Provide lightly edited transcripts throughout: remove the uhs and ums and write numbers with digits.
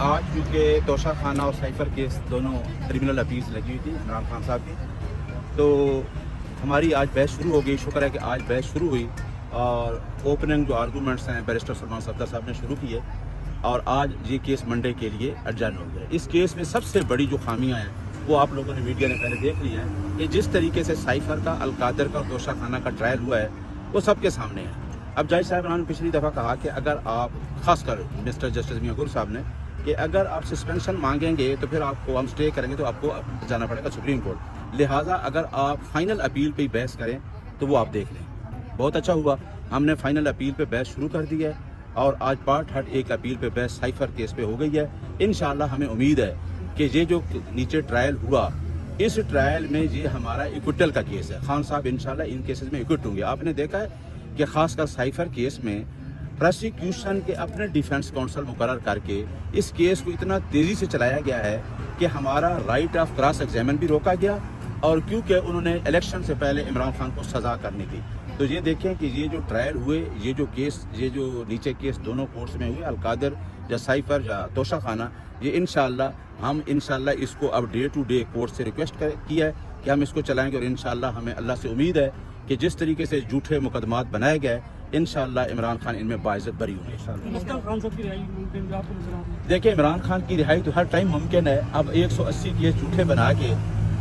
आज चूँकि तोशा खाना और साइफर केस दोनों क्रिमिनल अपील्स लगी हुई थी इमरान खान साहब की, तो हमारी आज बहस शुरू हो गई। शुक्र है कि आज बहस शुरू हुई और ओपनिंग जो आर्गूमेंट्स हैं बैरिस्टर सलमान सफदर साहब ने शुरू किए और आज ये केस मंडे के लिए एडजर्न हो गया। इस केस में सबसे बड़ी जो खामियां हैं वो आप लोगों ने मीडिया ने पहले देख ली हैं कि जिस तरीके से साइफर का, अलकादर का और तोशा खाना का ट्रायल हुआ है वो सबके सामने है। अब जज साहब ने पिछली दफ़ा कहा कि अगर आप, खासकर मिस्टर जस्टिस मियां गुल साहब ने, कि अगर आप सस्पेंशन मांगेंगे तो फिर आपको हम स्टे करेंगे तो आपको जाना पड़ेगा सुप्रीम कोर्ट, लिहाजा अगर आप फाइनल अपील पे बहस करें तो वो आप देख लें। बहुत अच्छा हुआ, हमने फाइनल अपील पे बहस शुरू कर दी है और आज पार्ट हट एक अपील पे बहस साइफर केस पे हो गई है। इंशाल्लाह हमें उम्मीद है कि ये जो नीचे ट्रायल हुआ, इस ट्रायल में ये हमारा इक्विटल का केस है। खान साहब इंशाल्लाह इन केसेस में इक्विट होंगे। आपने देखा है कि खासकर साइफर केस में प्रोसिक्यूशन के अपने डिफेंस काउंसिल मुकर्रर करके इस केस को इतना तेज़ी से चलाया गया है कि हमारा राइट ऑफ क्रॉस एग्जामिन भी रोका गया, और क्योंकि उन्होंने इलेक्शन से पहले इमरान खान को सज़ा करनी थी। तो ये देखें कि ये जो ट्रायल हुए, ये जो केस, ये जो नीचे केस दोनों कोर्ट्स में हुए, अलकादर या साइफर या तोशा खाना, ये हम इंशाल्लाह इसको अब डे टू डे कोर्ट से रिक्वेस्ट किया है कि हम इसको चलाएंगे और इंशाल्लाह हमें अल्लाह से उम्मीद है कि जिस तरीके से झूठे मुकदमात बनाए गए, इंशाल्लाह इमरान खान इनमें बाइज्जत बरी होंगे। देखिए, इमरान खान की रिहाई तो हर टाइम मुमकिन है। अब 180 केस झूठे बना के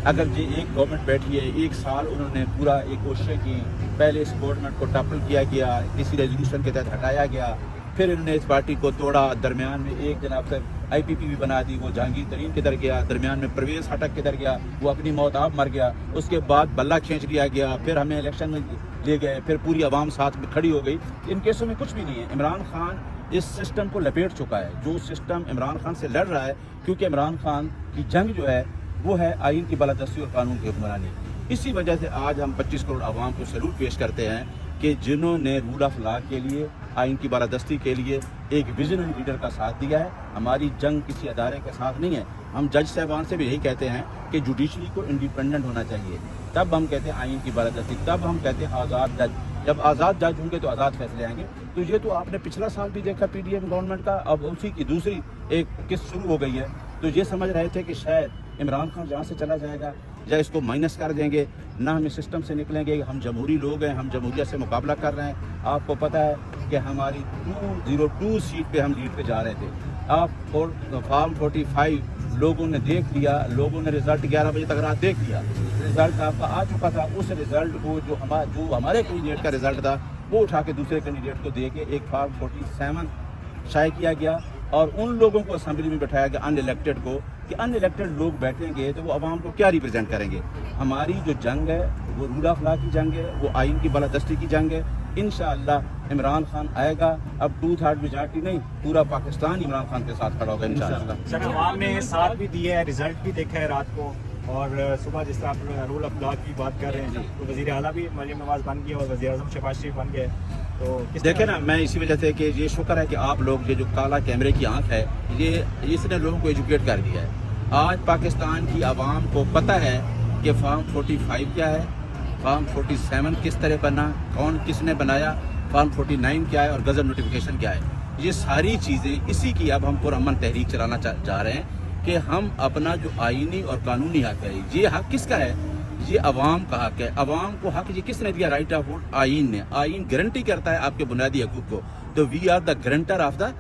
अगर ये एक गवर्नमेंट बैठी है, 1 साल उन्होंने पूरा एक कोशिश की, पहले इस गवर्नमेंट को टॉपल किया गया, किसी रेजोल्यूशन के तहत हटाया गया, फिर इन्होंने इस पार्टी को तोड़ा, दरमियान में एक जनाब तक IPP भी बना दी, वो जहांगीर तरीन किधर गया, दरमियान में परवेज हटक किधर गया, वो अपनी मौत आप मर गया, उसके बाद बल्ला खींच लिया गया, फिर हमें इलेक्शन में ले गए, फिर पूरी आवाम साथ में खड़ी हो गई। इन केसों में कुछ भी नहीं है। इमरान खान इस सिस्टम को लपेट चुका है। जो सिस्टम इमरान खान से लड़ रहा है, क्योंकि इमरान खान की जंग जो है वो है आइन की बालादस्ती और कानून की हुक्मरानी। इसी वजह से आज हम 25 करोड़ आवाम को सैल्यूट पेश करते हैं कि जिन्होंने रूल ऑफ लॉ के लिए, आइन की बालादस्ती के लिए एक विजनरी लीडर का साथ दिया है। हमारी जंग किसी अदारे के साथ नहीं है। हम जज साहबान से भी यही कहते हैं कि जुडिशरी को इंडिपेंडेंट होना चाहिए, तब हम कहते हैं आइन की बालादस्ती, तब हम कहते हैं आज़ाद जज। जब आज़ाद जज होंगे तो आज़ाद फैसले आएंगे। तो ये तो आपने पिछला साल भी देखा PDM गवर्नमेंट का, अब उसी की दूसरी एक किस्त शुरू हो गई है। तो ये समझ रहे थे कि शायद इमरान खान जहाँ से चला जाएगा या इसको माइनस कर देंगे, ना हम इस सिस्टम से निकलेंगे। हम जमहूरी लोग हैं, हम जमहूरियत से मुकाबला कर रहे हैं। आपको पता है कि हमारी 202 सीट पे हम लीड पे जा रहे थे। आप फॉर्म 45 लोगों ने देख लिया, लोगों ने रिजल्ट 11 बजे तक रात देख लिया, रिजल्ट आपका आ चुका था। उस रिजल्ट को जो हमारे कैंडिडेट का रिजल्ट था वो उठा के दूसरे कैंडिडेट को दे के एक फॉर्म 47 शाये किया गया और उन लोगों को असेंबली में बैठाया गया, अनइलेक्टेड को, कि अनइलेक्टेड लोग बैठेंगे तो वो आवाम को क्या रिप्रेजेंट करेंगे। हमारी जो जंग है वो रूल ऑफ लॉ की जंग है, वो आइन की बालादस्ती की जंग है। इंशाअल्लाह इमरान खान आएगा। अब 2/3 मेजॉरिटी नहीं, पूरा पाकिस्तान इमरान खान के साथ खड़ा होगा इंशाअल्लाह। सर, आवाम ने साथ भी दिया है, रिजल्ट भी देखा है रात को, और सुबह जिस तरह आप रूल ऑफ लॉ की बात कर रहे हैं तो वज़ीर आला भी मरियम नवाज बन गया और वज़ीर आज़म शहबाज शरीफ बन गए। तो देखे ना, मैं इसी वजह से कि ये शुक्र है कि आप लोग, ये जो काला कैमरे की आंख है, ये इसने लोगों को एजुकेट कर दिया है। आज पाकिस्तान की आवाम को पता है कि फॉर्म 45 क्या है, फॉर्म 47 किस तरह बना, कौन किसने बनाया, फॉर्म 49 क्या है और गज़ट नोटिफिकेशन क्या है। ये सारी चीज़ें इसी की अब हम पुरअमन तहरीक चलाना जा रहे हैं कि हम अपना जो आइनी और कानूनी हक है, ये हक किसका है, ये अवाम का हक है। अवाम को हक ये किसने दिया, राइट ऑफ वोट आइन ने। आइन गारंटी करता है आपके बुनियादी हकूक़ को। तो we are the guarantor of the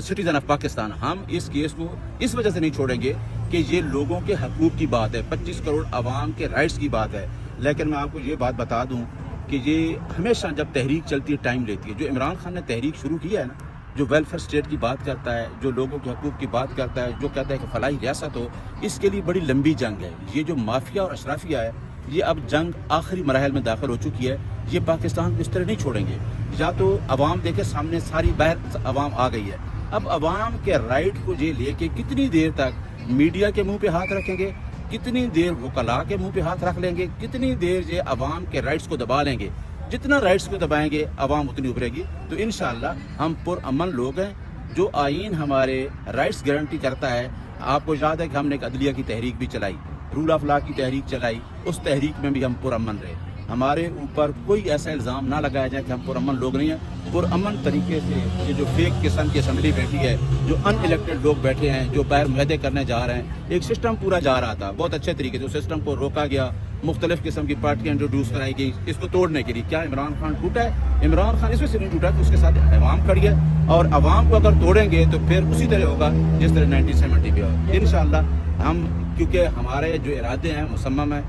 citizen of Pakistan. हम इस केस को इस वजह से नहीं छोड़ेंगे कि ये लोगों के हकूक़ की बात है, 25 करोड़ अवाम के राइट्स की बात है। लेकिन मैं आपको ये बात बता दूं कि ये हमेशा जब तहरीक चलती है टाइम लेती है। जो इमरान खान ने तहरीक शुरू की है ना, जो वेलफेयर स्टेट की बात करता है, जो लोगों के हकूक़ की बात करता है, जो कहता है कि फलाही रियासत हो, इसके लिए बड़ी लंबी जंग है। ये जो माफिया और अशराफिया है, ये अब जंग आखिरी मराहल में दाखिल हो चुकी है। ये पाकिस्तान को इस तरह नहीं छोड़ेंगे। या तो अवाम देखे सामने सारी बाहर अवाम आ गई है, अब अवाम के राइट को ये लेके कितनी देर तक मीडिया के मुंह पे हाथ रखेंगे, कितनी देर वकला के मुंह पे हाथ रख लेंगे, कितनी देर ये अवाम के राइट्स को दबा लेंगे। जितना राइट्स को दबाएंगे अवाम उतनी उभरेगी। तो इंशाअल्लाह हम पुरअमन लोग हैं। जो आइन हमारे राइट्स गारंटी करता है, आपको याद है कि हमने एक अदलिया की तहरीक भी चलाई, रूल ऑफ लॉ की तहरीक चलाई, उस तहरीक में भी हम पुरअमन रहे। ہمارے اوپر کوئی ایسا الزام نہ لگایا جائے کہ ہم پرامن لوگ نہیں ہیں. پرامن طریقے سے یہ جو فیک قسم کی اسمبلی بیٹھی ہے, جو ان الیکٹڈ لوگ بیٹھے ہیں, جو باہر معاہدے کرنے جا رہے ہیں, ایک سسٹم پورا جا رہا تھا بہت اچھے طریقے سے. اس سسٹم کو روکا گیا, مختلف قسم کی پارٹیاں انٹروڈیوس کرائی گئی اس کو توڑنے کے لیے. کیا عمران خان ٹوٹا ہے؟ عمران خان اس میں سے نہیں ٹوٹا کہ اس کے ساتھ عوام کھڑی ہے, اور عوام کو اگر توڑیں گے تو پھر اسی طرح ہوگا جس طرح 1970 میں ہوا. انشاءاللہ ہم, کیونکہ ہمارے جو ارادے ہیں مصمم ہیں,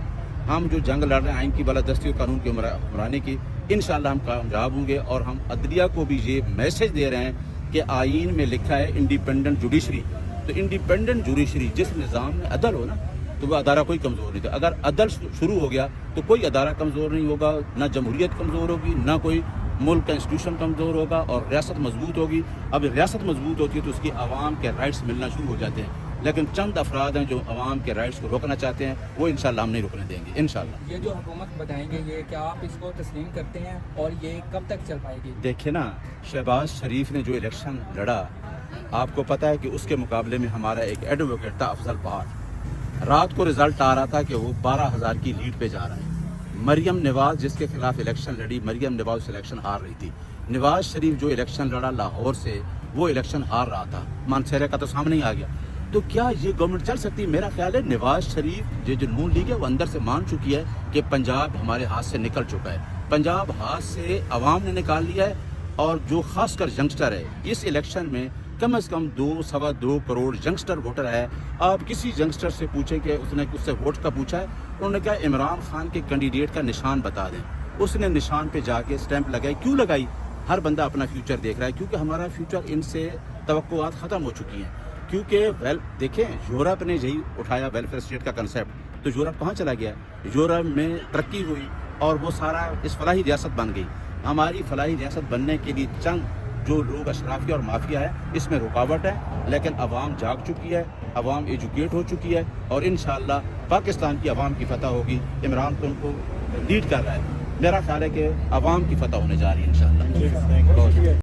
ہم جو جنگ لڑ رہے ہیں آئین کی بالادستی اور قانون کی حکمرانی کی, انشاءاللہ ہم کامیاب ہوں گے. اور ہم عدلیہ کو بھی یہ میسج دے رہے ہیں کہ آئین میں لکھا ہے انڈیپینڈنٹ جوڈیشری. تو انڈیپینڈنٹ جوڈیشری جس نظام میں عدل ہو نا, تو وہ ادارہ کوئی کمزور نہیں تھا. اگر عدل شروع ہو گیا تو کوئی ادارہ کمزور نہیں ہوگا, نہ جمہوریت کمزور ہوگی, نہ کوئی ملک کا انسٹیٹیوشن کمزور ہوگا, اور ریاست مضبوط ہوگی. اب ریاست مضبوط ہوتی ہے تو اس کی عوام کے رائٹس ملنا شروع ہو جاتے ہیں. لیکن چند افراد ہیں جو عوام کے رائٹس کو روکنا چاہتے ہیں, وہ انشاءاللہ ہم نہیں روکنے دیں گے انشاءاللہ. یہ جو حکومت بتائیں گے, یہ کیا آپ اس کو تسلیم کرتے ہیں اور یہ کب تک چل پائے گی؟ دیکھیں نا, شہباز شریف نے جو الیکشن لڑا, آپ کو پتہ ہے کہ اس کے مقابلے میں ہمارا ایک ایڈوکیٹ تھا افضل بہار. رات کو رزلٹ آ رہا تھا کہ وہ 12,000 کی لیڈ پہ جا رہا ہے. مریم نواز جس کے خلاف الیکشن لڑی, مریم نواز الیکشن ہار رہی تھی. نواز شریف جو الیکشن لڑا لاہور سے, وہ الیکشن ہار رہا تھا. مانسہرہ کا تو سامنے ہی آ گیا. تو کیا یہ گورنمنٹ چل سکتی ہے؟ میرا خیال ہے نواز شریف جو نون لیگ ہے وہ اندر سے مان چکی ہے کہ پنجاب ہمارے ہاتھ سے نکل چکا ہے. پنجاب ہاتھ سے عوام نے نکال لیا ہے, اور جو خاص کر ینگسٹر ہے اس الیکشن میں کم از کم 2.25 کروڑ ینگسٹر ووٹر ہے. آپ کسی ینگسٹر سے پوچھیں کہ اس نے اس سے ووٹ کا پوچھا ہے, انہوں نے کہا عمران خان کے کینڈیڈیٹ کا نشان بتا دیں. اس نے نشان پہ جا کے اسٹیمپ لگائی. کیوں لگائی؟ ہر بندہ اپنا فیوچر دیکھ رہا ہے, کیونکہ ہمارا فیوچر ان سے توقعات ختم ہو چکی ہیں. کیونکہ دیکھیں یورپ نے یہی اٹھایا ویلفیئر اسٹیٹ کا کنسیپٹ, تو یورپ کہاں چلا گیا؟ یورپ میں ترقی ہوئی اور وہ سارا اس فلاحی ریاست بن گئی. ہماری فلاحی ریاست بننے کے لیے چند جو لوگ اشرافیہ اور مافیا ہے اس میں رکاوٹ ہے, لیکن عوام جاگ چکی ہے, عوام ایجوکیٹ ہو چکی ہے, اور انشاءاللہ پاکستان کی عوام کی فتح ہوگی. عمران خان کو لیڈ کر رہا ہے, میرا خیال ہے کہ عوام کی فتح ہونے جا رہی ہے انشاءاللہ.